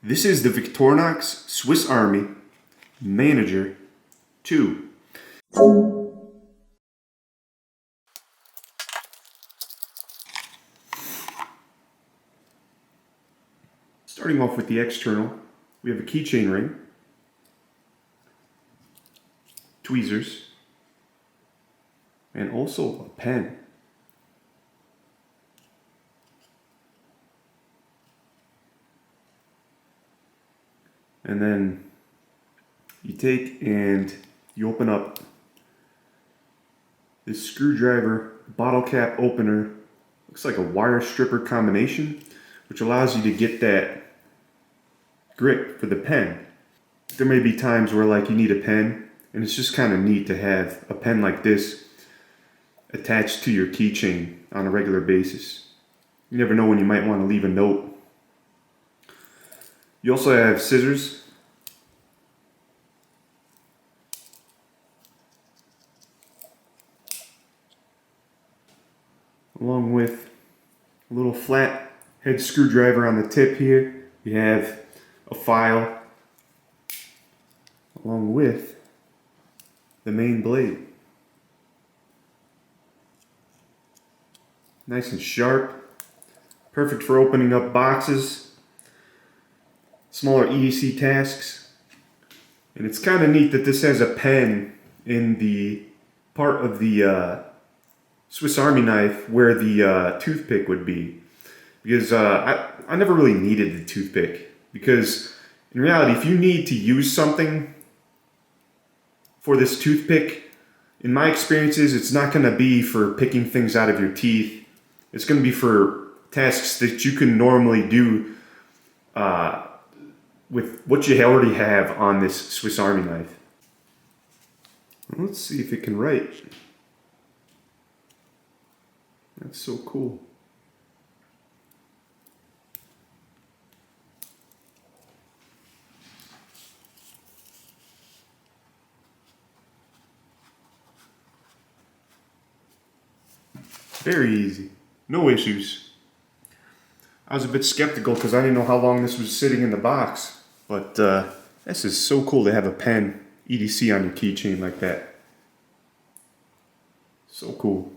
This is the Victorinox Swiss Army Manager 2. Starting off with the external, we have a keychain ring, tweezers, and also a pen. And then you take and you open up this screwdriver bottle cap opener. Looks like a wire stripper combination, which allows you to get that grip for the pen. There may be times where like you need a pen, and it's just kind of neat to have a pen like this attached to your keychain on a regular basis. You never know when you might want to leave a note. You also have scissors, along with a little flat head screwdriver on the tip here. You have a file along with the main blade. Nice and sharp, perfect for opening up boxes, smaller EDC tasks. And it's kind of neat that this has a pen in the part of the Swiss Army knife where the toothpick would be, because I never really needed the toothpick, because in reality, if you need to use something for this toothpick, in my experiences, it's not going to be for picking things out of your teeth. It's going to be for tasks that you can normally do with what you already have on this Swiss Army knife. Let's see if it can write. That's so cool. Very easy. No issues. I was a bit skeptical because I didn't know how long this was sitting in the box. But this is so cool to have a pen EDC on your keychain like that. So cool.